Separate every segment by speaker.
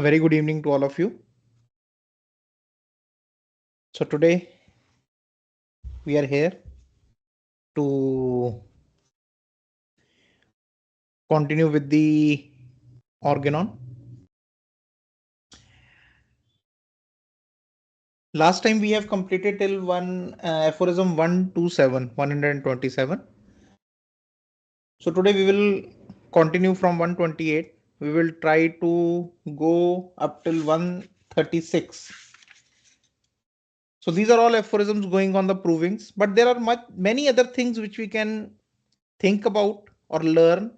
Speaker 1: very good evening to all of you. So today we are here to continue with the Organon. Last time we have completed till aphorism 127. So today we will continue from 128. We will try to go up till 136. So these are all aphorisms going on the provings, but there are many other things which we can think about or learn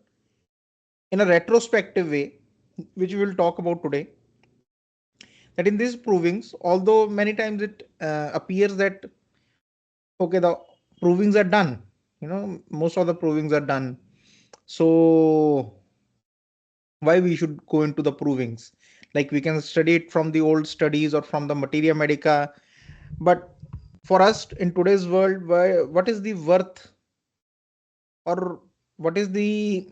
Speaker 1: in a retrospective way, which we will talk about today. That in these provings, although many times it appears that okay, the provings are done, most of the provings are done, so why we should go into the provings? Like we can study it from the old studies or from the materia medica, but for us in today's world, what is the worth, or what is the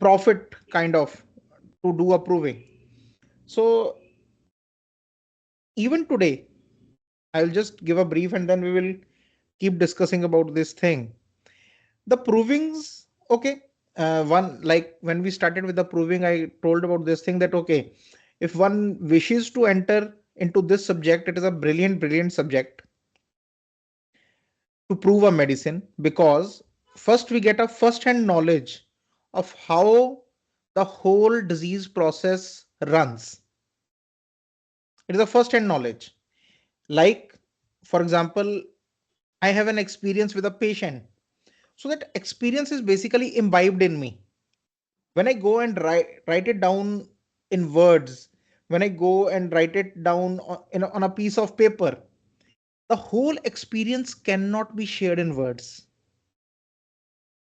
Speaker 1: profit kind of to do a proving? So even today, I'll just give a brief and then we will keep discussing about this thing. The provings, okay. One, like when we started with the proving, I told about this thing that, okay, if one wishes to enter into this subject, it is a brilliant subject to prove a medicine, because first we get a first-hand knowledge of how the whole disease process runs. It is a first-hand knowledge. Like, for example, I have an experience with a patient. So that experience is basically imbibed in me. When I go and write it down in words, when I go and write it down on a piece of paper, the whole experience cannot be shared in words.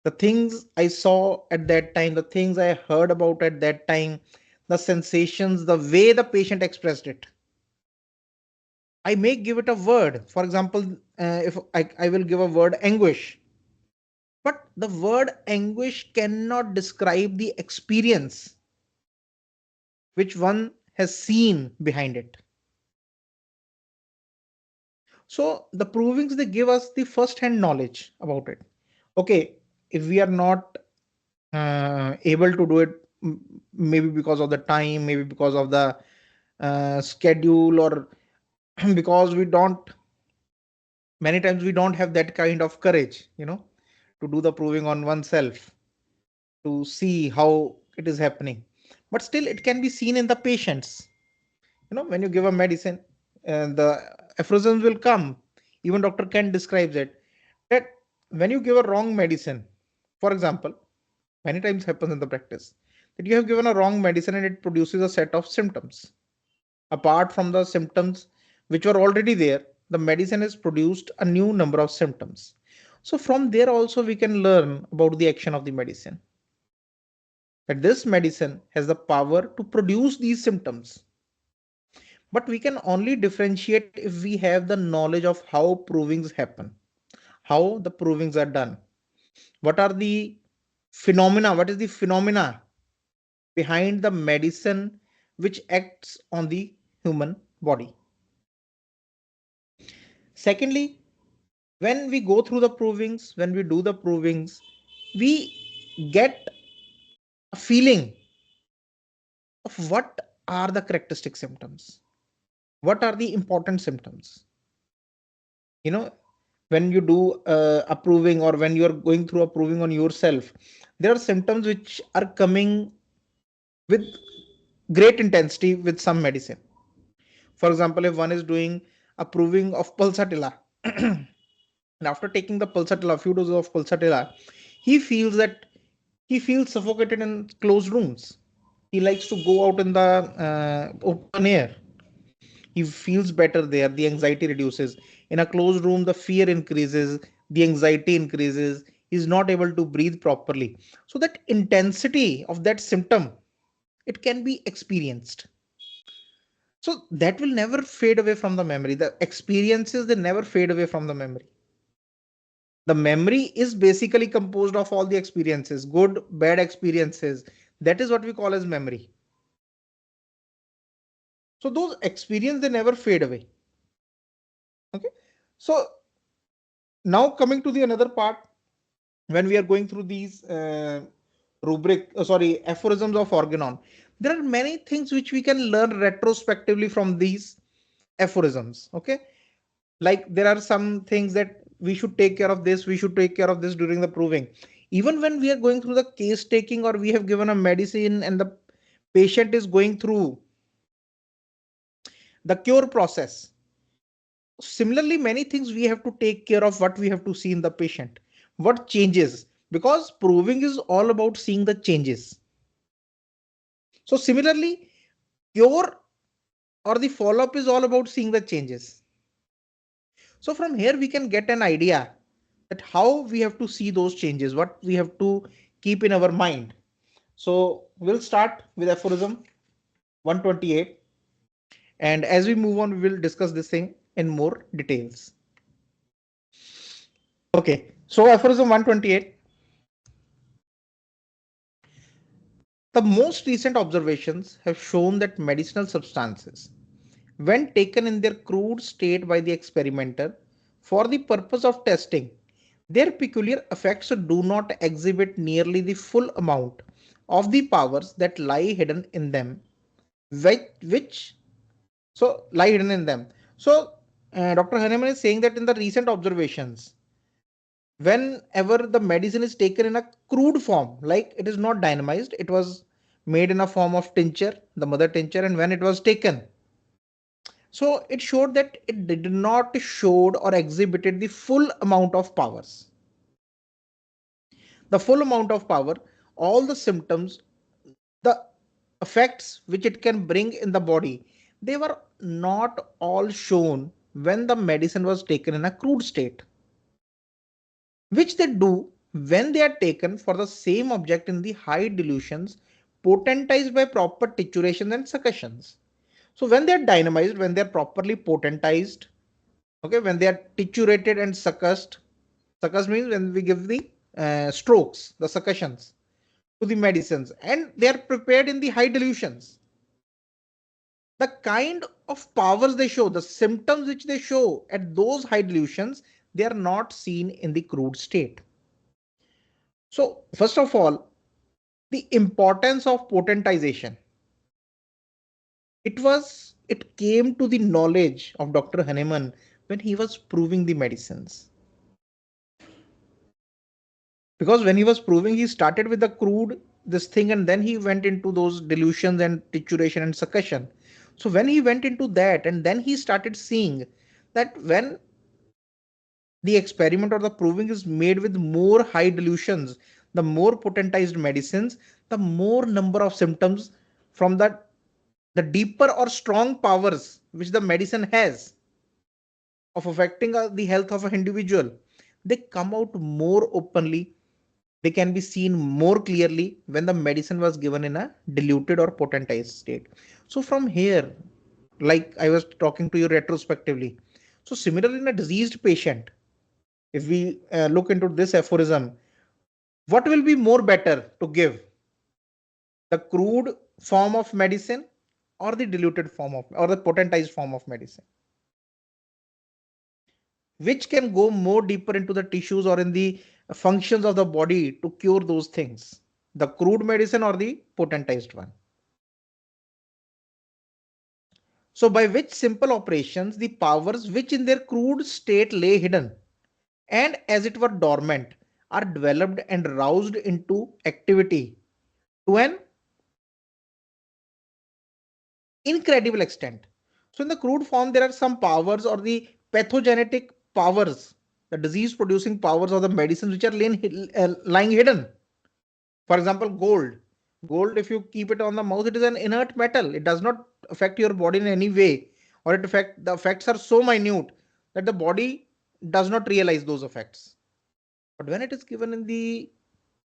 Speaker 1: The things I saw at that time, the things I heard about at that time, the sensations, the way the patient expressed it, I may give it a word. For example, if I will give a word anguish, but the word anguish cannot describe the experience which one has seen behind it. So the provings, they give us the first hand knowledge about it. Okay, if we are not able to do it, maybe because of the time, maybe because of the schedule, or because many times we don't have that kind of courage, to do the proving on oneself, to see how it is happening. But still it can be seen in the patients. When you give a medicine, the aphorisms will come. Even Dr. Kent describes it, that when you give a wrong medicine, for example, many times happens in the practice that you have given a wrong medicine and it produces a set of symptoms. Apart from the symptoms which were already there, the medicine has produced a new number of symptoms. So from there also we can learn about the action of the medicine, that this medicine has the power to produce these symptoms. But we can only differentiate if we have the knowledge of how provings happen, how the provings are done, what are the phenomena, what is the phenomena behind the medicine which acts on the human body. Secondly, when we go through the provings, when we do the provings, we get a feeling of what are the characteristic symptoms, what are the important symptoms. When you do a proving, or when you are going through a proving on yourself, there are symptoms which are coming with great intensity with some medicine. For example, if one is doing a proving of pulsatilla, and after taking the pulsatilla, few doses of pulsatilla, he feels suffocated in closed rooms. He likes to go out in the open air. He feels better there. The anxiety reduces. In a closed room, the fear increases, the anxiety increases. He's not able to breathe properly. So that intensity of that symptom, it can be experienced. So that will never fade away from the memory. The experiences, they never fade away from the memory. The memory is basically composed of all the experiences, good, bad experiences. That is what we call as memory. So those experiences, they never fade away. Okay. So now coming to the another part, when we are going through these aphorisms of Organon, there are many things which we can learn retrospectively from these aphorisms. Okay. Like there are some things that we should take care of this, we should take care of this during the proving. Even when we are going through the case taking, or we have given a medicine and the patient is going through the cure process, similarly many things we have to take care of, what we have to see in the patient, what changes, because proving is all about seeing the changes. So similarly, cure or the follow up is all about seeing the changes. So from here we can get an idea that how we have to see those changes, what we have to keep in our mind. So we'll start with aphorism 128, and as we move on we will discuss this thing in more details. Okay, so aphorism 128. The most recent observations have shown that medicinal substances, when taken in their crude state by the experimenter for the purpose of testing, their peculiar effects do not exhibit nearly the full amount of the powers that lie hidden in them, which so lie hidden in them. So Dr. Hahnemann is saying that in the recent observations, whenever the medicine is taken in a crude form, like it is not dynamized, it was made in a form of tincture, the mother tincture, and when it was taken, so it showed that it did not showed or exhibited the full amount of powers. The full amount of power, all the symptoms, the effects which it can bring in the body, they were not all shown when the medicine was taken in a crude state, which they do when they are taken for the same object in the high dilutions, potentized by proper titurations and succussions. So when they are dynamized, when they are properly potentized, okay, when they are titurated and succussed, succuss means when we give the strokes, the succussions to the medicines, and they are prepared in the high dilutions, the kind of powers they show, the symptoms which they show at those high dilutions, they are not seen in the crude state. So first of all, the importance of potentization, it came to the knowledge of Dr. Hahnemann when he was proving the medicines. Because when he was proving, he started with the crude this thing, and then he went into those dilutions and tituration and succussion. So when he went into that, and then he started seeing that when the experiment or the proving is made with more high dilutions, the more potentized medicines, the more number of symptoms from the deeper or strong powers which the medicine has of affecting the health of an individual, they come out more openly, they can be seen more clearly when the medicine was given in a diluted or potentized state. So from here, like I was talking to you retrospectively, so similarly in a diseased patient, if we look into this aphorism, what will be more better to give, the crude form of medicine or the diluted form of, or the potentized form of medicine, which can go more deeper into the tissues or in the functions of the body to cure those things, the crude medicine or the potentized one. So by which simple operations the powers which in their crude state lay hidden and as it were dormant are developed and roused into activity to an incredible extent. So in the crude form, there are some powers or the pathogenetic powers, the disease producing powers of the medicines which are lying hidden. For example, gold. Gold, if you keep it on the mouth, it is an inert metal. It does not affect your body in any way, or the effects are so minute that the body does not realize those effects. But when it is given in the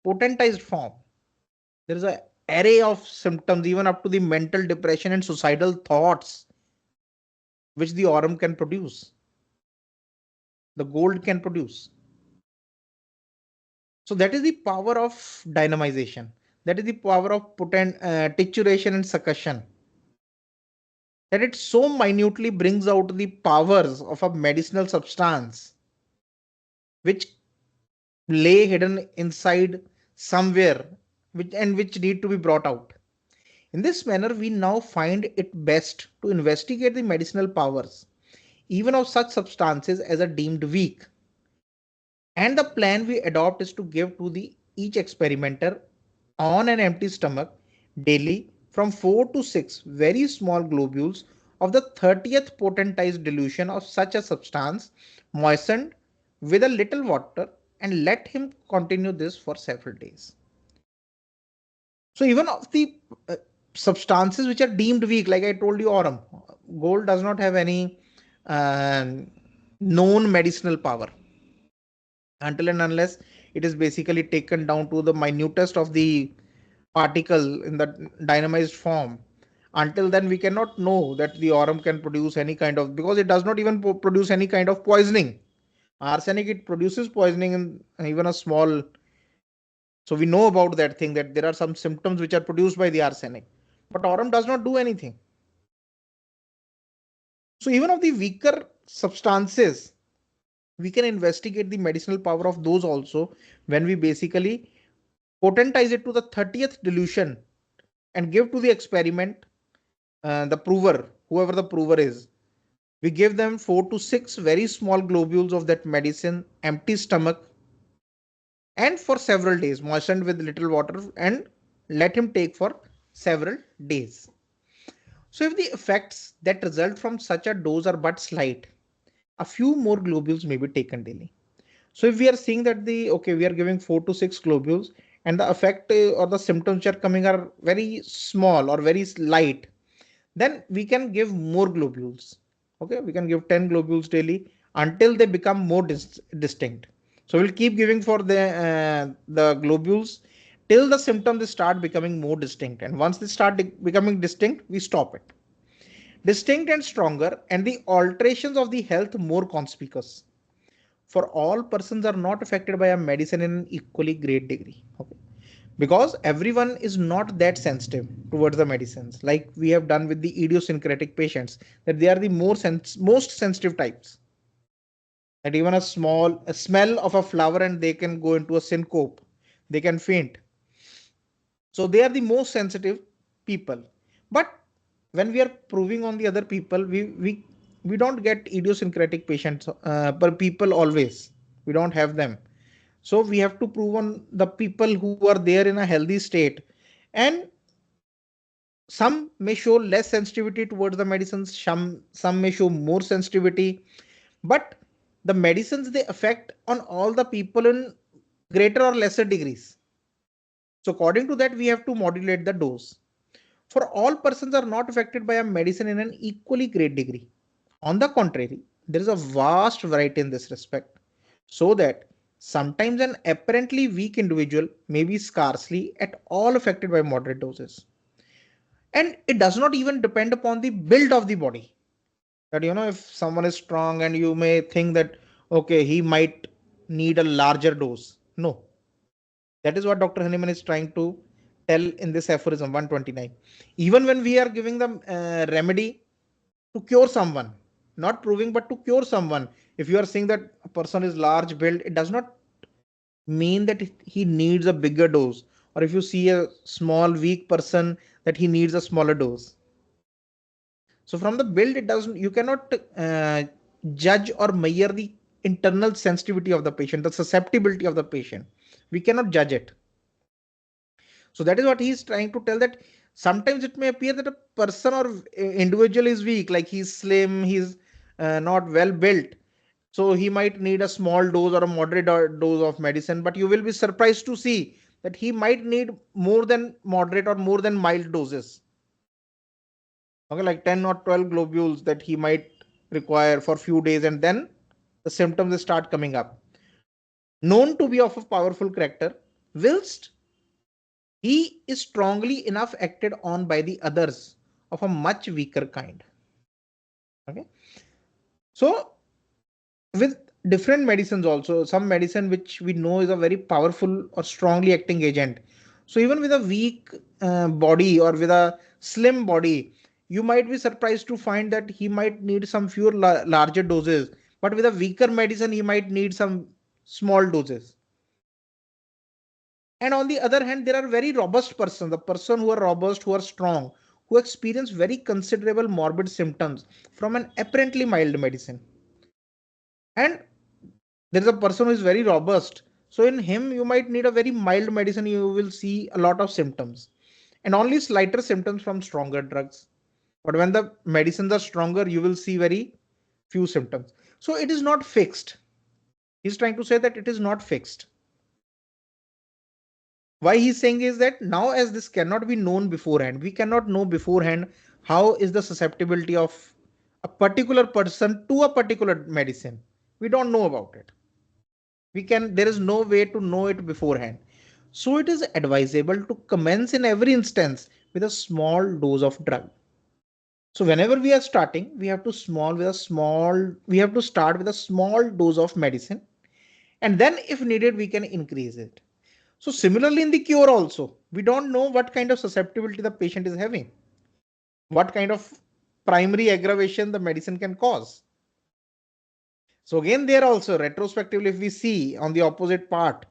Speaker 1: potentized form, there is an array of symptoms, even up to the mental depression and suicidal thoughts, which the aurum can produce, the gold can produce. So that is the power of dynamization. that is the power of titration and succussion, that it so minutely brings out the powers of a medicinal substance which lay hidden inside somewhere, which need to be brought out. In this manner, we now find it best to investigate the medicinal powers even of such substances as are deemed weak. And the plan we adopt is to give to the each experimenter on an empty stomach daily from 4 to 6 very small globules of the 30th potentized dilution of such a substance, moistened with a little water, and let him continue this for several days. So even of the substances which are deemed weak, like I told you, aurum, gold does not have any uh, known medicinal power until and unless it is basically taken down to the minutest of the particle in the dynamized form. Until then, we cannot know that the aurum can produce any kind of, because it does not even produce any kind of poisoning. Arsenic, it produces poisoning in even a small. So we know about that thing, that there are some symptoms which are produced by the arsenic, but aurum does not do anything. So even of the weaker substances, we can investigate the medicinal power of those also when we basically potentize it to the 30th dilution and give to the experiment, the prover, whoever the prover is, we give them 4 to 6 very small globules of that medicine, empty stomach, and for several days, moistened with little water, and let him take for several days. So if the effects that result from such a dose are but slight, a few more globules may be taken daily. So if we are seeing that we are giving 4 to 6 globules and the effect or the symptoms which are coming are very small or very light, then we can give more globules. Okay, we can give 10 globules daily until they become more distinct. So we'll keep giving for the globules till the symptoms start becoming more distinct, and once they start becoming distinct, we stop it. Distinct and stronger, and the alterations of the health more conspicuous, for all persons are not affected by a medicine in an equally great degree. Okay, because everyone is not that sensitive towards the medicines, like we have done with the idiosyncratic patients, that they are the most sensitive types, that even a smell of a flower and they can go into a syncope, they can faint. So they are the most sensitive people. But when we are proving on the other people, we don't get idiosyncratic patients, but people always, we don't have them. So we have to prove on the people who are there in a healthy state, and some may show less sensitivity towards the medicines, some may show more sensitivity, but the medicines, they affect on all the people in greater or lesser degrees. So according to that, we have to modulate the dose. For all persons are not affected by a medicine in an equally great degree. On the contrary, there is a vast variety in this respect, so that sometimes an apparently weak individual may be scarcely at all affected by moderate doses. And it does not even depend upon the build of the body. That, if someone is strong and you may think that, okay, he might need a larger dose. No, that is what Dr. Hahnemann is trying to tell in this aphorism 129. Even when we are giving them remedy to cure someone, not proving, but to cure someone, if you are saying that a person is large build, it does not mean that he needs a bigger dose. Or if you see a small, weak person, that he needs a smaller dose. So from the build, it doesn't, you cannot judge or measure the internal sensitivity of the patient, the susceptibility of the patient. We cannot judge it. So that is what he is trying to tell, that sometimes it may appear that a person or individual is weak, like he's slim, he's not well built. So he might need a small dose or a moderate dose of medicine, but you will be surprised to see that he might need more than moderate or more than mild doses. Okay, like 10 or 12 globules that he might require for few days, and then the symptoms start coming up. Known to be of a powerful character, whilst he is strongly enough acted on by the others of a much weaker kind. Okay, so with different medicines also, some medicine which we know is a very powerful or strongly acting agent, So even with a weak body or with a slim body, you might be surprised to find that he might need some fewer larger doses, but with a weaker medicine, he might need some small doses. And on the other hand, there are very robust persons, the person who are robust, who are strong, who experience very considerable morbid symptoms from an apparently mild medicine. And there is a person who is very robust. So in him, you might need a very mild medicine. You will see a lot of symptoms and only slighter symptoms from stronger drugs. But when the medicines are stronger, you will see very few symptoms. So it is not fixed. He's trying to say that it is not fixed. Why he's saying is that now, as this cannot be known beforehand, we cannot know beforehand how is the susceptibility of a particular person to a particular medicine. We don't know about it. There is no way to know it beforehand. So it is advisable to commence in every instance with a small dose of drug. So whenever we are starting, we have to start with a small dose of medicine, and then if needed, we can increase it. So similarly in the cure also, we don't know what kind of susceptibility the patient is having, what kind of primary aggravation the medicine can cause. So again, there also retrospectively, if we see on the opposite part,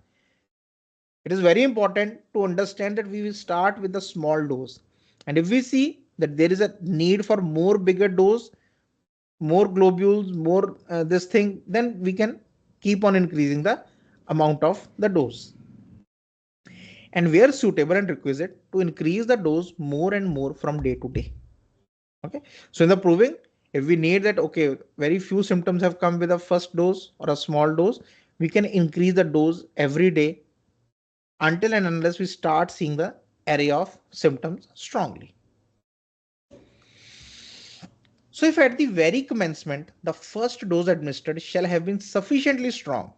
Speaker 1: it is very important to understand that we will start with a small dose. And if we see that there is a need for more bigger dose, more globules, more this thing, then we can keep on increasing the amount of the dose. And where suitable and requisite, to increase the dose more and more from day to day. Okay. So in the proving, if we need that, okay, very few symptoms have come with a first dose or a small dose, we can increase the dose every day until and unless we start seeing the array of symptoms strongly. So if at the very commencement, the first dose administered shall have been sufficiently strong,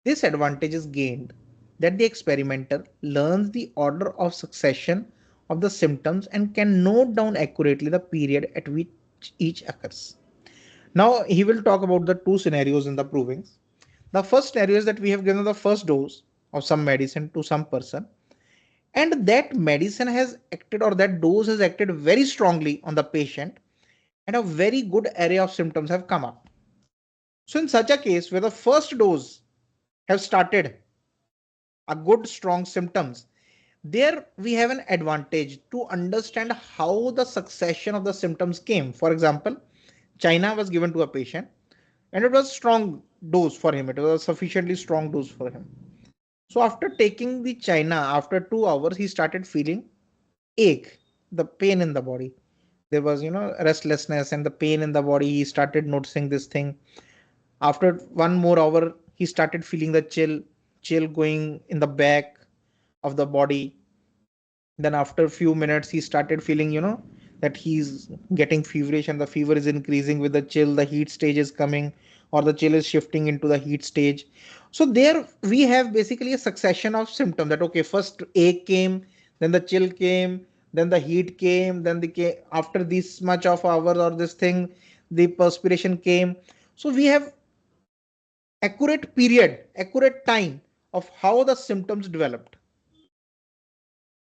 Speaker 1: this advantage is gained that the experimenter learns the order of succession of the symptoms and can note down accurately the period at which each occurs. Now he will talk about the two scenarios in the provings. The first scenario is that we have given the first dose of some medicine to some person, and that medicine has acted, or that dose has acted very strongly on the patient, and a very good array of symptoms have come up. So in such a case where the first dose have started a good strong symptoms, there we have an advantage to understand how the succession of the symptoms came. For example, China was given to a patient and it was strong dose for him. It was a sufficiently strong dose for him. So after taking the China, after 2 hours, he started feeling ache, the pain in the body. There was, restlessness and the pain in the body. He started noticing this thing. After 1 more hour, he started feeling the chill going in the back of the body. Then after a few minutes, he started feeling, that he's getting feverish and the fever is increasing with the chill. The heat stage is coming, or the chill is shifting into the heat stage. So there we have basically a succession of symptoms that, okay, first ache came, then the chill came, then the heat came, then after this much of hours or this thing, the perspiration came. So we have accurate time of how the symptoms developed.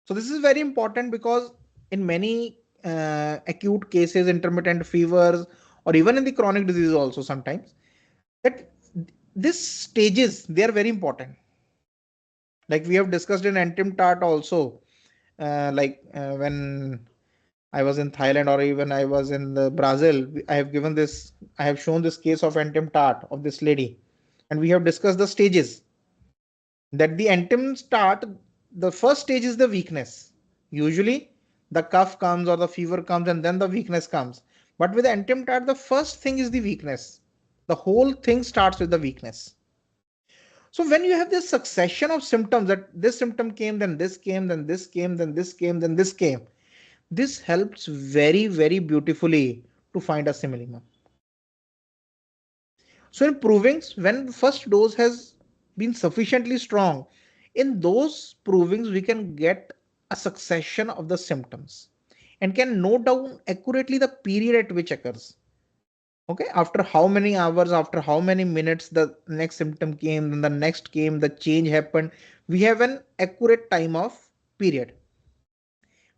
Speaker 1: So this is very important because in many acute cases, intermittent fevers, or even in the chronic disease also sometimes, that these stages, they are very important. Like we have discussed in Antim-Tart also, when I was in Thailand or even I was in Brazil, I have shown this case of Antim-Tart of this lady, and we have discussed the stages. That the Antim-Tart, the first stage is the weakness. Usually the cough comes or the fever comes and then the weakness comes. But with the Antim-Tart, the first thing is the weakness. The whole thing starts with the weakness. So when you have this succession of symptoms, that this symptom came, then this came, then this came, then this came, then this came, this helps very, very beautifully to find a similima. So in provings, when the first dose has been sufficiently strong, in those provings we can get a succession of the symptoms and can note down accurately the period at which occurs. Okay, after how many hours, after how many minutes the next symptom came, then the next came, the change happened. We have an accurate time of period,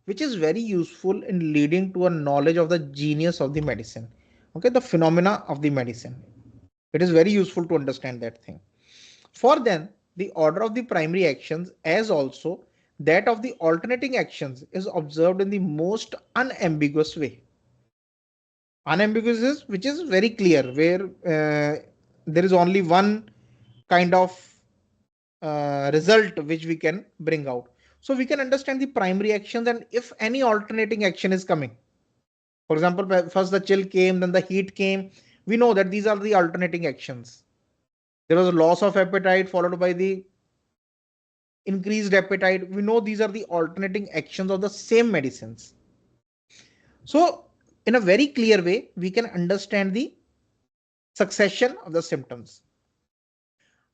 Speaker 1: which is very useful in leading to a knowledge of the genius of the medicine. Okay, the phenomena of the medicine. It is very useful to understand that thing. For then, the order of the primary actions as also that of the alternating actions is observed in the most unambiguous way. Unambiguous is which is very clear, where there is only one kind of result which we can bring out. So we can understand the primary actions, and if any alternating action is coming, for example, first the chill came, then the heat came, we know that these are the alternating actions. There was a loss of appetite followed by the increased appetite. We know these are the alternating actions of the same medicines. So in a very clear way, we can understand the succession of the symptoms.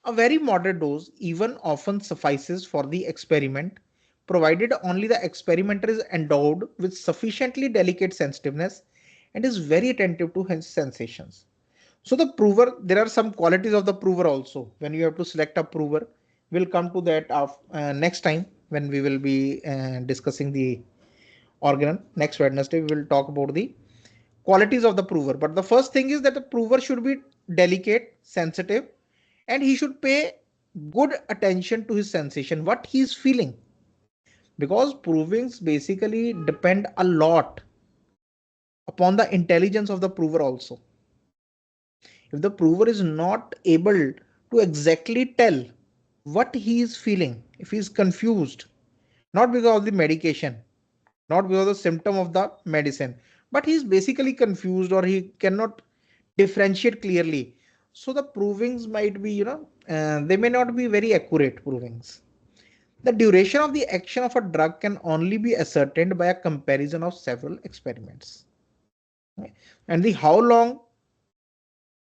Speaker 1: A very moderate dose even often suffices for the experiment, provided only the experimenter is endowed with sufficiently delicate sensitiveness and is very attentive to his sensations. So the prover, there are some qualities of the prover also. When you have to select a prover, we'll come to that next time when we will be discussing the organon. Next Wednesday, we will talk about the qualities of the prover. But the first thing is that the prover should be delicate, sensitive, and he should pay good attention to his sensation, what he is feeling. Because provings basically depend a lot upon the intelligence of the prover also. If the prover is not able to exactly tell what he is feeling, if he is confused, not because of the medication, not because of the symptom of the medicine, but he is basically confused or he cannot differentiate clearly. So the provings might be, they may not be very accurate provings. The duration of the action of a drug can only be ascertained by a comparison of several experiments. Okay. And the how long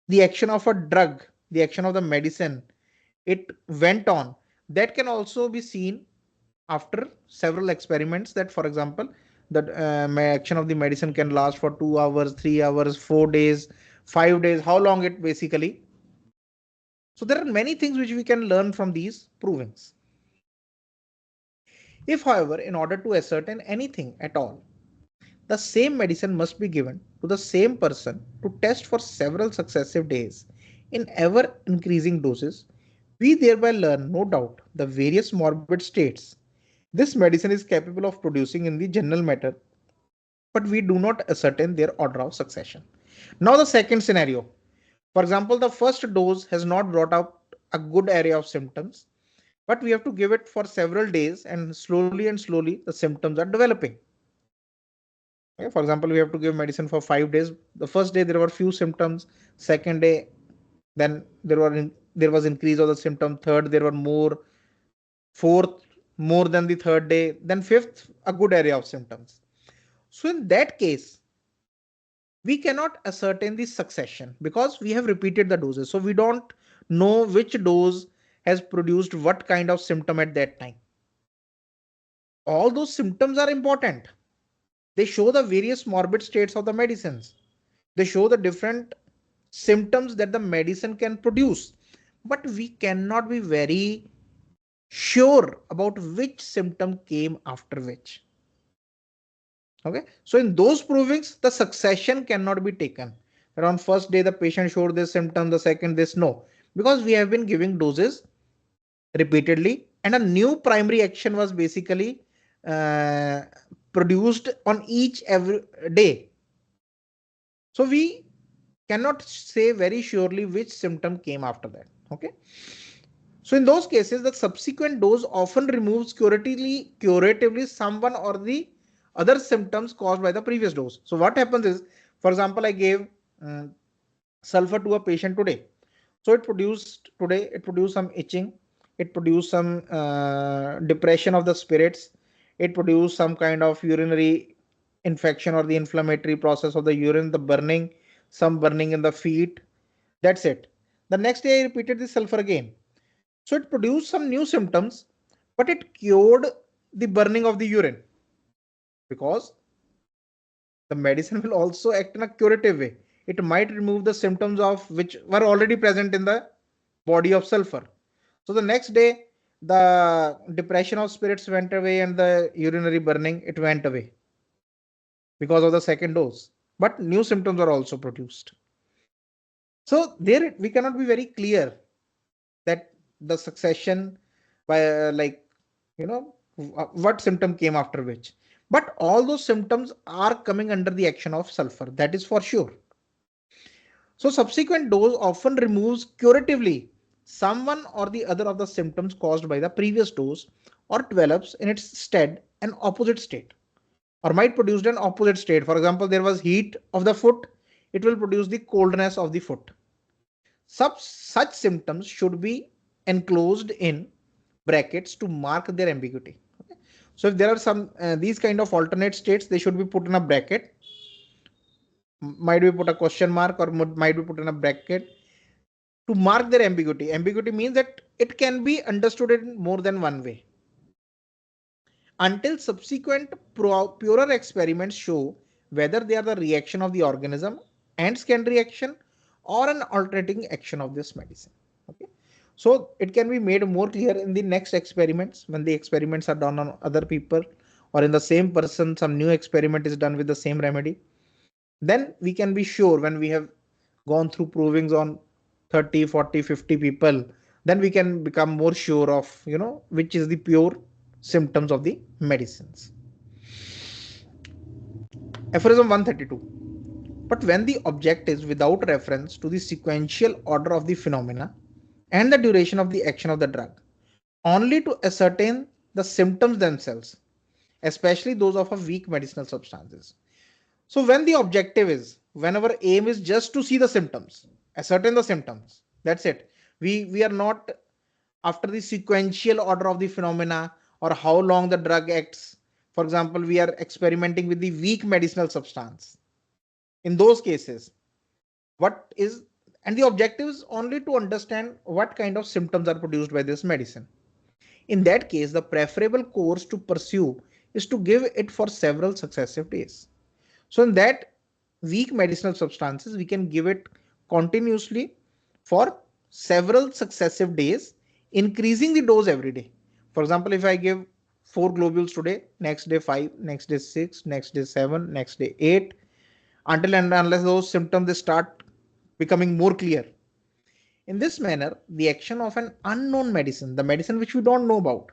Speaker 1: the action of a drug, the action of the medicine, it went on, that can also be seen after several experiments. That, for example, that action of the medicine can last for 2 hours, 3 hours, 4 days, 5 days, how long it basically. So there are many things which we can learn from these provings. If, however, in order to ascertain anything at all, the same medicine must be given to the same person to test for several successive days in ever increasing doses, we thereby learn, no doubt, the various morbid states this medicine is capable of producing in the general matter, but we do not ascertain their order of succession. Now the second scenario. For example, the first dose has not brought out a good array of symptoms, but we have to give it for several days, and slowly the symptoms are developing. Okay, for example, we have to give medicine for 5 days. The first day there were few symptoms, second day then there was increase of the symptom, third there were more, fourth more than the third day, then fifth a good area of symptoms. So in that case, we cannot ascertain the succession because we have repeated the doses. So we don't know which dose has produced what kind of symptom at that time. All those symptoms are important. They show the various morbid states of the medicines. They show the different symptoms that the medicine can produce. But we cannot be very sure about which symptom came after which. Okay, so in those provings, the succession cannot be taken. Around first day, the patient showed this symptom, the second this, no, because we have been giving doses repeatedly, and a new primary action was basically uh, produced on each every day. So we cannot say very surely which symptom came after that. Okay. So in those cases, the subsequent dose often removes curatively someone or the other symptoms caused by the previous dose. So what happens is, for example, I gave sulfur to a patient today. So it produced some itching, it produced some depression of the spirits, it produced some kind of urinary infection or the inflammatory process of the urine, the burning, some burning in the feet. That's it. The next day I repeated the sulfur again. So it produced some new symptoms, but it cured the burning of the urine, because the medicine will also act in a curative way. It might remove the symptoms of which were already present in the body of sulfur. So the next day, the depression of spirits went away and the urinary burning, it went away because of the second dose. But new symptoms are also produced. So there we cannot be very clear that the succession by what symptom came after which. But all those symptoms are coming under the action of sulfur. That is for sure. So subsequent dose often removes curatively someone or the other of the symptoms caused by the previous dose or develops in its stead an opposite state or might produce an opposite state. For example, there was heat of the foot, it will produce the coldness of the foot. Such symptoms should be enclosed in brackets to mark their ambiguity. Okay? So if there are some these kind of alternate states, they should be put in a bracket. Might be put a question mark or might be put in a bracket to mark their ambiguity. Ambiguity means that it can be understood in more than one way. Until subsequent purer experiments show whether they are the reaction of the organism and secondary action or an alternating action of this medicine. Okay. So it can be made more clear in the next experiments when the experiments are done on other people or in the same person, some new experiment is done with the same remedy. Then we can be sure when we have gone through provings on 30, 40, 50 people, then we can become more sure of, which is the pure symptoms of the medicines. Aphorism 132. But when the object is without reference to the sequential order of the phenomena and the duration of the action of the drug, only to ascertain the symptoms themselves, especially those of a weak medicinal substances. So when the objective is, when our aim is just to see the symptoms, ascertain the symptoms, that's it. We are not after the sequential order of the phenomena or how long the drug acts. For example, we are experimenting with the weak medicinal substance. In those cases, what is, and the objective is only to understand what kind of symptoms are produced by this medicine. In that case, the preferable course to pursue is to give it for several successive days. So in that weak medicinal substances, we can give it continuously for several successive days, increasing the dose every day. For example, if I give 4 globules today, next day 5, next day 6, next day 7, next day 8, until and unless those symptoms they start becoming more clear. In this manner, the action of an unknown medicine, the medicine which we don't know about,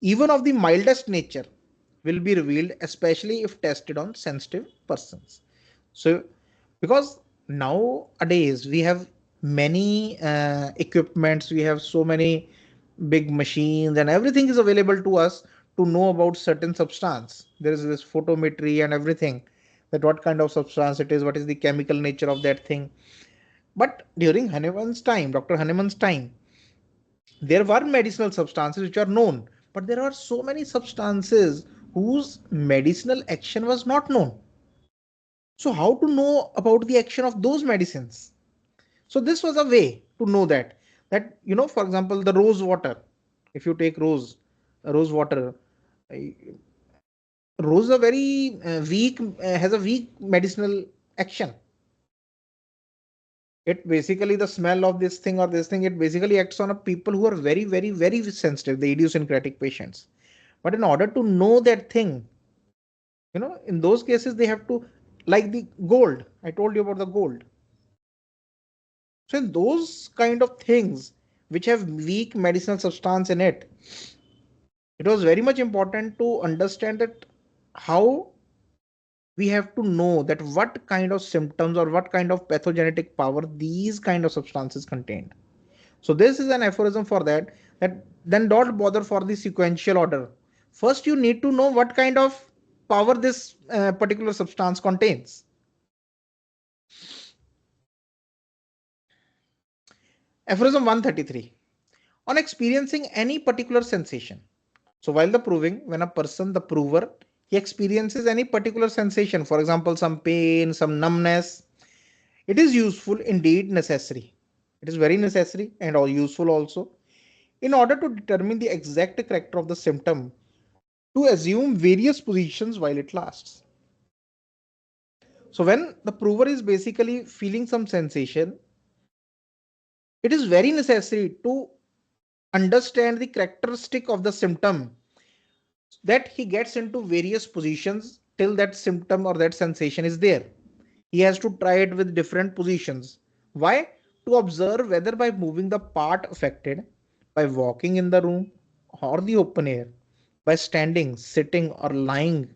Speaker 1: even of the mildest nature, will be revealed, especially if tested on sensitive persons. So, because nowadays we have many equipments, we have so many big machines, and everything is available to us to know about certain substance. There is this photometry and everything, that what kind of substance it is, what is the chemical nature of that thing. But during Hahnemann's time, Dr. Hahnemann's time, there were medicinal substances which are known, but there are so many substances whose medicinal action was not known. So how to know about the action of those medicines? So this was a way to know that for example, the rose water, if you take rose water, uh, rose a very weak has a weak medicinal action. It basically, the smell of this thing or this thing, it basically acts on a people who are very, very, very sensitive, the idiosyncratic patients. But in order to know that thing, in those cases they have to, like the gold, I told you about the gold. So in those kind of things which have weak medicinal substance in it, it was very much important to understand that how we have to know that what kind of symptoms or what kind of pathogenetic power these kind of substances contain. So this is an aphorism for that then don't bother for the sequential order. First, you need to know what kind of power this particular substance contains. Aphorism 133. On experiencing any particular sensation. So while the proving, when a person, the prover, he experiences any particular sensation, for example, some pain, some numbness, it is useful, indeed necessary. It is very necessary and all useful also, in order to determine the exact character of the symptom, to assume various positions while it lasts. So when the prover is basically feeling some sensation, it is very necessary to understand the characteristic of the symptom, that he gets into various positions till that symptom or that sensation is there. He has to try it with different positions. Why? To observe whether by moving the part affected, by walking in the room or the open air, by standing, sitting, or lying,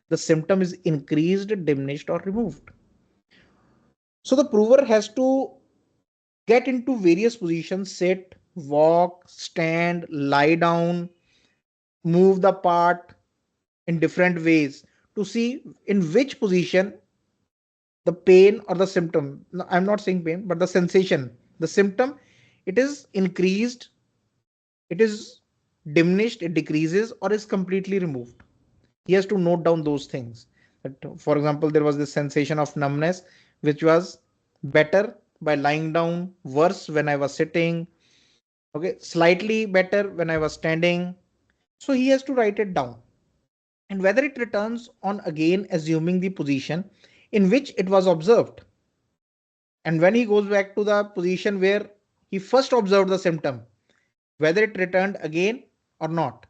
Speaker 1: the symptom is increased, diminished, or removed. So the prover has to get into various positions: sit, walk, stand, lie down, move the part in different ways to see in which position the pain or the symptom, no, I'm not saying pain, but the sensation, the symptom, it is increased, it is diminished, it decreases, or is completely removed. He has to note down those things. For example, there was this sensation of numbness, which was better by lying down, worse when I was sitting, okay, slightly better when I was standing. So he has to write it down. And whether it returns on again, assuming the position in which it was observed. And when he goes back to the position where he first observed the symptom, whether it returned again or not,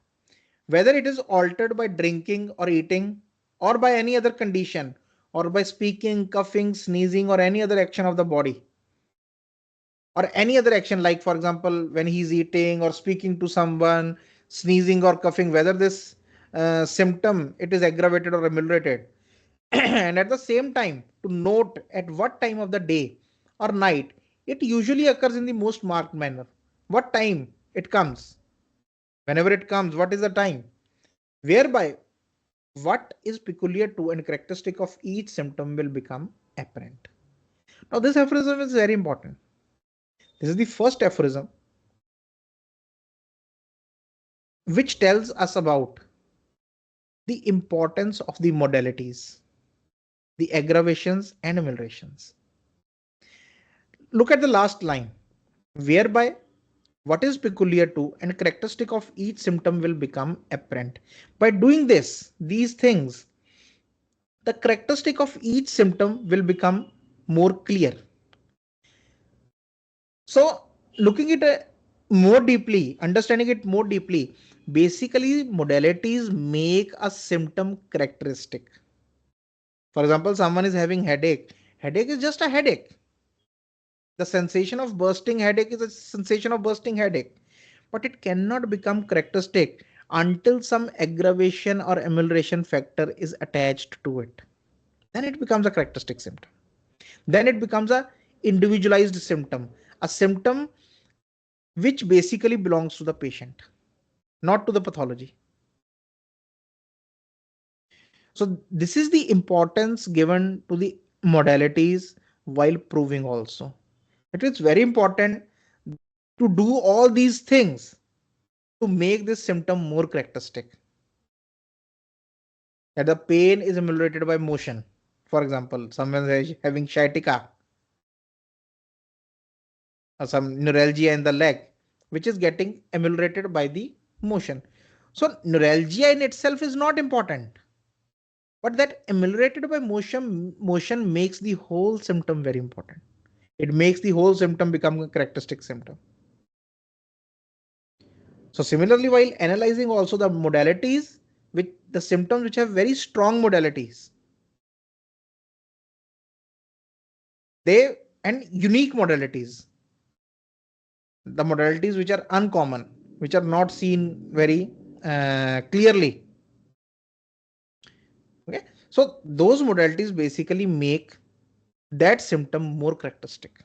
Speaker 1: whether it is altered by drinking or eating or by any other condition, or by speaking, coughing, sneezing, or any other action of the body, or any other action, like for example when he's eating or speaking to someone, sneezing or coughing, whether this symptom it is aggravated or ameliorated. And at the same time to note at what time of the day or night it usually occurs in the most marked manner, what time it comes, whenever it comes, what is the time, whereby what is peculiar to and characteristic of each symptom will become apparent. Now this aphorism is very important. This is the first aphorism which tells us about the importance of the modalities, the aggravations and ameliorations. Look at the last line, whereby what is peculiar to and characteristic of each symptom will become apparent. By doing this, these things, the characteristic of each symptom will become more clear. So looking at it more deeply, understanding it more deeply, basically modalities make a symptom characteristic. For example, someone is having headache. Headache is just a headache. The sensation of bursting headache is a sensation of bursting headache, but it cannot become characteristic until some aggravation or amelioration factor is attached to it. Then it becomes a characteristic symptom. Then it becomes a individualized symptom, a symptom which basically belongs to the patient, not to the pathology. So this is the importance given to the modalities while proving also. It is very important to do all these things to make this symptom more characteristic. That the pain is ameliorated by motion. For example, someone is having sciatica or some neuralgia in the leg, which is getting ameliorated by the motion. So neuralgia in itself is not important, but that ameliorated by motion makes the whole symptom very important. It makes the whole symptom become a characteristic symptom. So similarly, while analyzing also the modalities, with the symptoms which have very strong modalities, they and unique modalities, the modalities which are uncommon, which are not seen very clearly. Okay, so those modalities basically make that symptom more characteristic.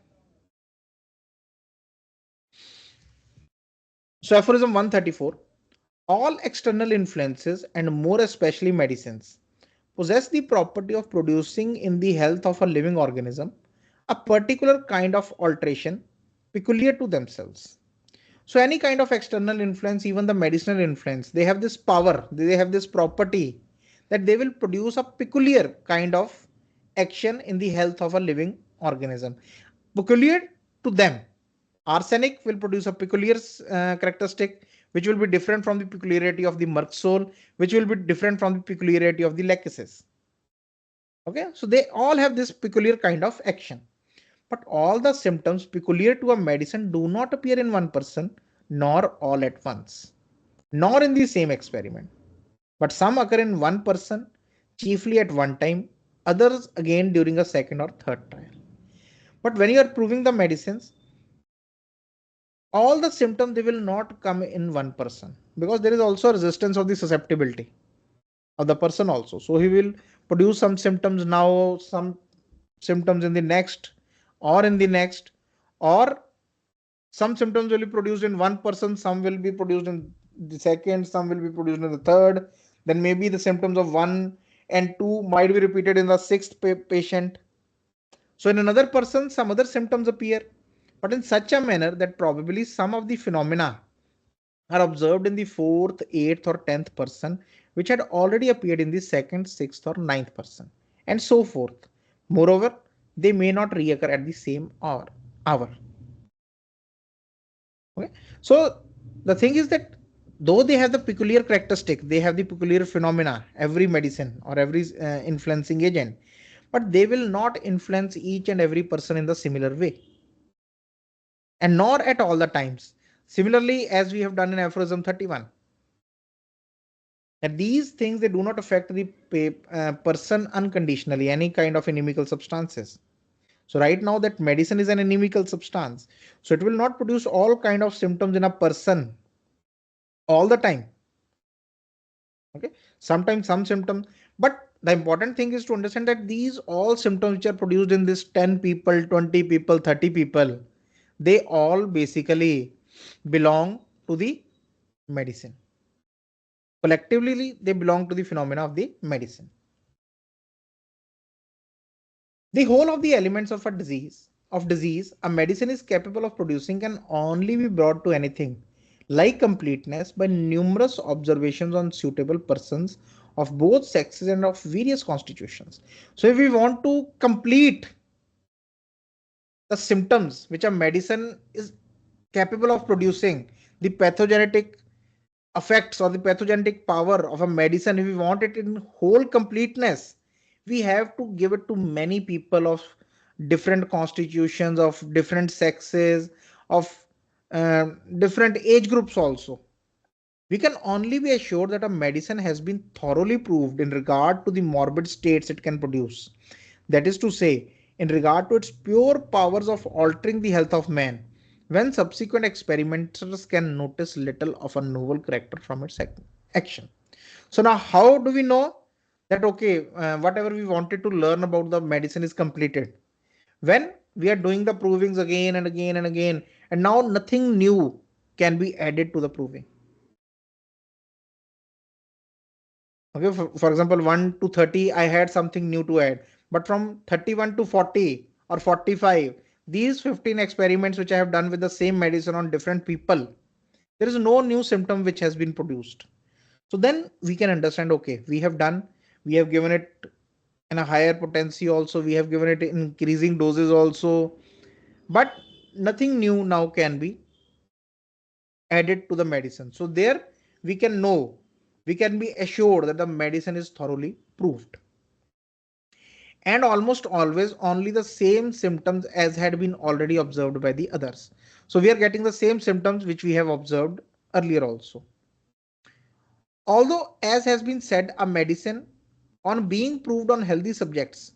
Speaker 1: So aphorism 134, all external influences and more especially medicines possess the property of producing in the health of a living organism a particular kind of alteration peculiar to themselves. So any kind of external influence, even the medicinal influence, they have this power, they have this property that they will produce a peculiar kind of action in the health of a living organism. Peculiar to them. Arsenic will produce a peculiar characteristic which will be different from the peculiarity of the merksol, which will be different from the peculiarity of the lachesis. Okay, so they all have this peculiar kind of action. But all the symptoms peculiar to a medicine do not appear in one person, nor all at once, nor in the same experiment. But some occur in one person, chiefly at one time, others again during a second or third trial. But when you are proving the medicines, all the symptoms, they will not come in one person, because there is also resistance of the susceptibility of the person also. So he will produce some symptoms now, some symptoms in the next, or in the next, or some symptoms will be produced in one person, some will be produced in the second, some will be produced in the third, then maybe the symptoms of one and two might be repeated in the sixth patient. So in another person, some other symptoms appear, but in such a manner that probably some of the phenomena are observed in the fourth, eighth, or 10th person, which had already appeared in the second, sixth, or ninth person, and so forth. Moreover, they may not reoccur at the same hour. Okay. So the thing is that though they have the peculiar characteristic, they have the peculiar phenomena, every medicine or every influencing agent, but they will not influence each and every person in the similar way, and nor at all the times. Similarly, as we have done in Aphorism 31, that these things, they do not affect the person unconditionally, any kind of inimical substances. So right now that medicine is an inimical substance, so it will not produce all kind of symptoms in a person all the time. Okay, sometimes some symptoms, but the important thing is to understand that these all symptoms which are produced in this 10 people, 20 people, 30 people, they all basically belong to the medicine. Collectively, they belong to the phenomena of the medicine. The whole of the elements of disease a medicine is capable of producing can only be brought to anything like completeness by numerous observations on suitable persons of both sexes and of various constitutions. So if we want to complete the symptoms which a medicine is capable of producing, the pathogenetic effects or the pathogenic power of a medicine, if we want it in whole completeness, we have to give it to many people of different constitutions, of different sexes, of different age groups also. We can only be assured that a medicine has been thoroughly proved in regard to the morbid states it can produce, that is to say, in regard to its pure powers of altering the health of man, when subsequent experimenters can notice little of a novel character from its action. So now how do we know that, okay, whatever we wanted to learn about the medicine is completed? When we are doing the provings again and again and again, and now nothing new can be added to the proving. Okay, for example, 1 to 30, I had something new to add. But from 31 to 40 or 45, these 15 experiments which I have done with the same medicine on different people, there is no new symptom which has been produced. So then we can understand, okay, we have given it in a higher potency also, we have given it in increasing doses also, but nothing new now can be added to the medicine. So there we can know, we can be assured that the medicine is thoroughly proved. And almost always only the same symptoms as had been already observed by the others. So we are getting the same symptoms which we have observed earlier also. Although, as has been said, a medicine, on being proved on healthy subjects,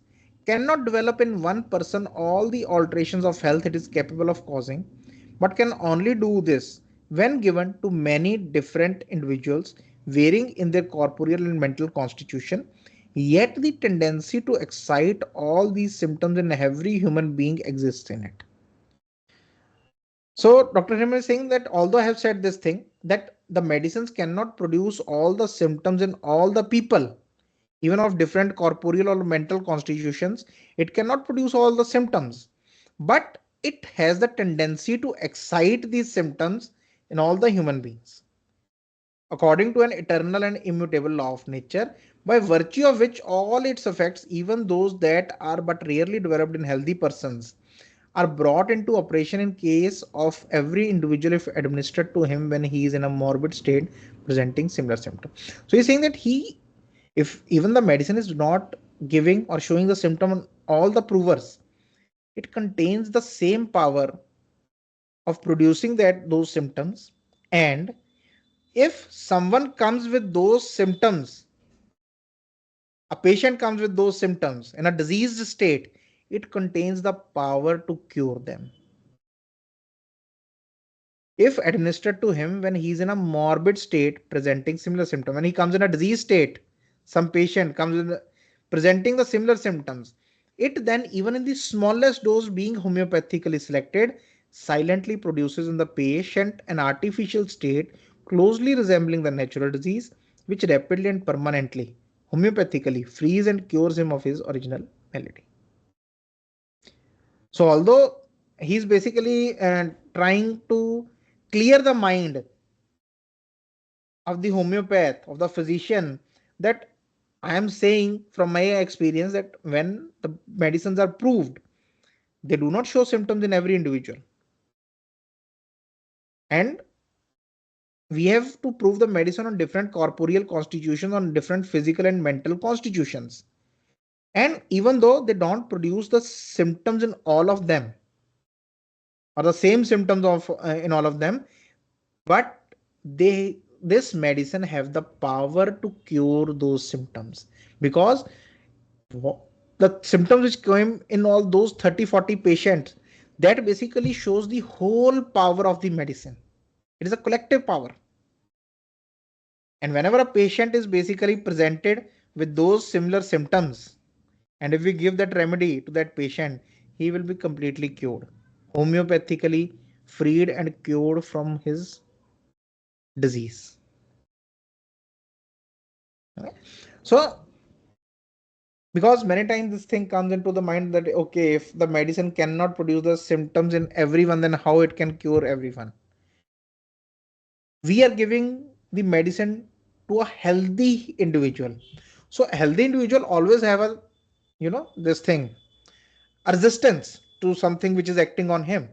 Speaker 1: cannot develop in one person all the alterations of health it is capable of causing, but can only do this when given to many different individuals varying in their corporeal and mental constitution, yet the tendency to excite all these symptoms in every human being exists in it. So Dr. Him is saying that although I have said this thing, that the medicines cannot produce all the symptoms in all the people, even of different corporeal or mental constitutions, it cannot produce all the symptoms, but it has the tendency to excite these symptoms in all the human beings, according to an eternal and immutable law of nature, by virtue of which all its effects, even those that are but rarely developed in healthy persons, are brought into operation in case of every individual if administered to him when he is in a morbid state presenting similar symptoms. So he's saying that if even the medicine is not giving or showing the symptom on all the provers, it contains the same power of producing those symptoms And if someone comes with those symptoms, a patient comes with those symptoms in a diseased state, it contains the power to cure them. If administered to him when he's in a morbid state presenting similar symptom, when he comes in a disease state, some patient comes in presenting the similar symptoms, it then, even in the smallest dose being homeopathically selected, silently produces in the patient an artificial state closely resembling the natural disease, which rapidly and permanently homeopathically frees and cures him of his original malady. So although he's basically trying to clear the mind of the homeopath, of the physician, that I am saying from my experience that when the medicines are proved, they do not show symptoms in every individual. And we have to prove the medicine on different corporeal constitutions, on different physical and mental constitutions. And even though they don't produce the symptoms in all of them, or the same symptoms of in all of them, but this medicine have the power to cure those symptoms, because the symptoms which came in all those 30-40 patients, that basically shows the whole power of the medicine. It is a collective power. And whenever a patient is basically presented with those similar symptoms, and if we give that remedy to that patient, he will be completely cured, homeopathically freed and cured from his disease. Okay? So because many times this thing comes into the mind that, okay, if the medicine cannot produce the symptoms in everyone, then how it can cure everyone? We are giving the medicine to a healthy individual. So a healthy individual always have a, this thing, a resistance to something which is acting on him.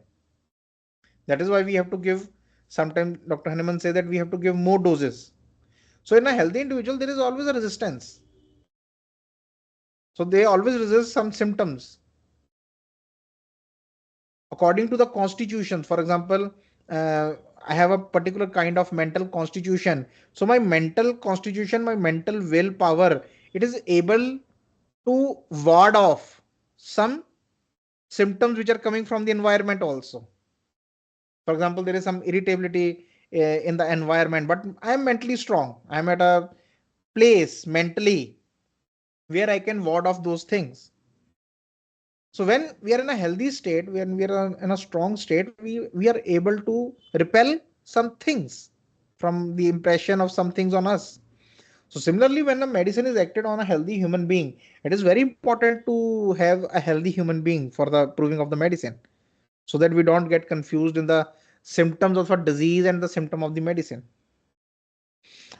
Speaker 1: That is why we have to give, sometimes Dr. Hahnemann say that we have to give more doses. So in a healthy individual, there is always a resistance. So they always resist some symptoms according to the constitution. For example, I have a particular kind of mental constitution. So my mental constitution, my mental willpower, it is able to ward off some symptoms which are coming from the environment also. For example, there is some irritability in the environment, but I am mentally strong. I am at a place mentally where I can ward off those things. So when we are in a healthy state, when we are in a strong state, we are able to repel some things from the impression of some things on us. So similarly, when a medicine is acted on a healthy human being, it is very important to have a healthy human being for the proving of the medicine, so that we don't get confused in the symptoms of a disease and the symptom of the medicine.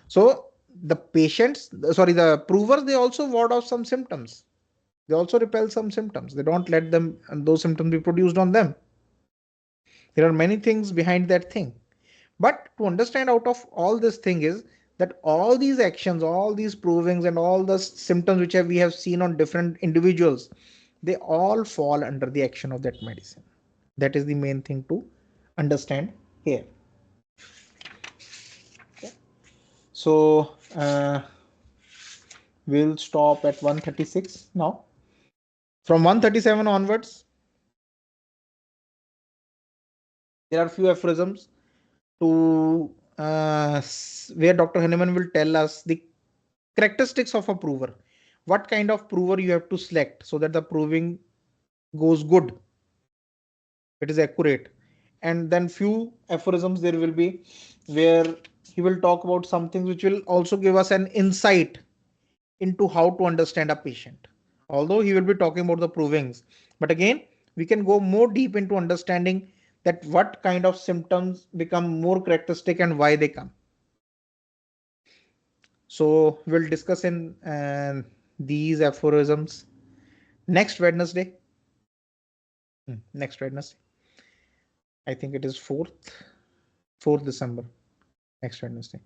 Speaker 1: So the patients, sorry, the provers, they also ward off some symptoms. They also repel some symptoms. They don't let them and those symptoms be produced on them. There are many things behind that thing. But to understand out of all this thing is that all these actions, all these provings and all the symptoms which we have seen on different individuals, they all fall under the action of that medicine. That is the main thing to understand here. Okay. So we'll stop at 136 now. From 137 onwards, there are few aphorisms to where Dr. Hahnemann will tell us the characteristics of a prover. What kind of prover you have to select so that the proving goes good, it is accurate. And then few aphorisms there will be where he will talk about some things which will also give us an insight into how to understand a patient. Although he will be talking about the provings, but again, we can go more deep into understanding that what kind of symptoms become more characteristic and why they come. So we'll discuss in these aphorisms next Wednesday. Next Wednesday. I think it is 4th December. Next Wednesday.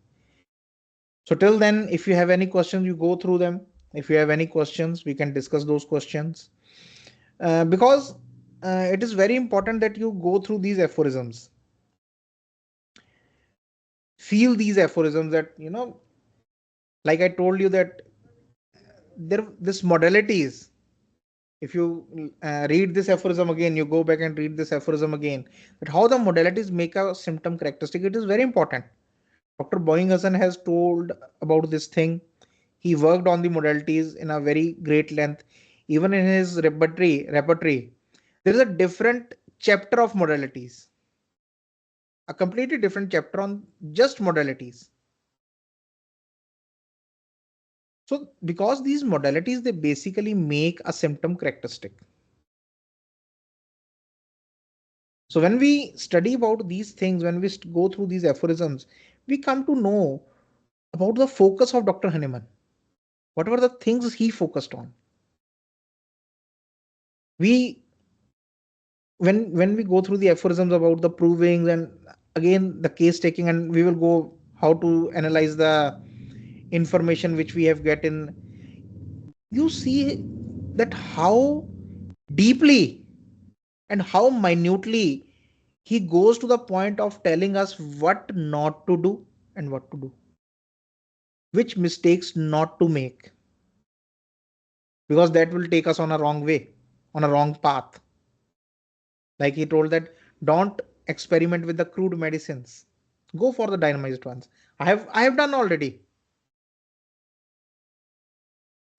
Speaker 1: So till then, if you have any questions, you go through them. If you have any questions, we can discuss those questions. Because it is very important that you go through these aphorisms. feel these aphorisms that, like I told you that this modalities, if you read this aphorism again, you go back and read this aphorism again, that how the modalities make a symptom characteristic, it is very important. Dr. Boeing Hassan has told about this thing. He worked on the modalities in a very great length. Even in his repertory, there is a different chapter of modalities, a completely different chapter on just modalities. So because these modalities, they basically make a symptom characteristic. So when we study about these things, when we go through these aphorisms, we come to know about the focus of Dr. Hahnemann. What were the things he focused on? We when we go through the aphorisms about the provings and again the case taking, and we will go how to analyze the information which we have get in, you see that how deeply and how minutely he goes to the point of telling us what not to do and what to do, which mistakes not to make, because that will take us on a wrong way, on a wrong path. Like he told that don't experiment with the crude medicines, go for the dynamized ones. I have done already.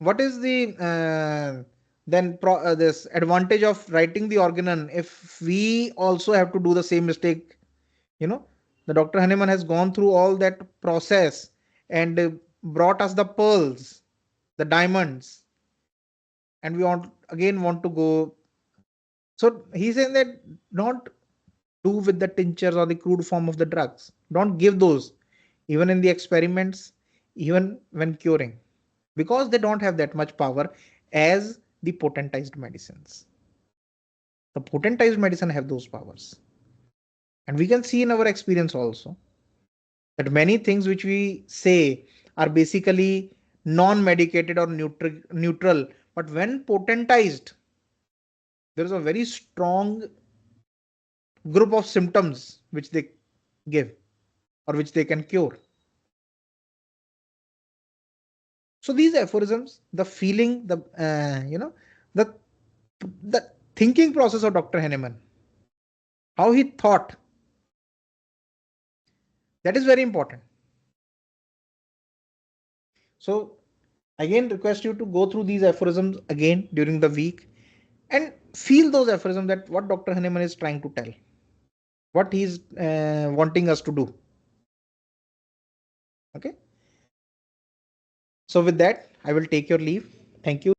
Speaker 1: What is the this advantage of writing the organon if we also have to do the same mistake? you know the Dr. Hahnemann has gone through all that process and brought us the pearls, the diamonds, and we want to go. So he's saying that don't do with the tinctures or the crude form of the drugs. Don't give those, even in the experiments, even when curing, because they don't have that much power as the potentized medicines. The potentized medicine have those powers. And we can see in our experience also that many things which we say are basically non-medicated or neutral, but when potentized, there is a very strong group of symptoms which they give or which they can cure. So these aphorisms, the feeling, the the thinking process of Dr. Hahnemann, how he thought, that is very important. So again, request you to go through these aphorisms again during the week and feel those aphorisms, that what Dr. Hahnemann is trying to tell, what he's wanting us to do. Okay. So with that, I will take your leave. Thank you.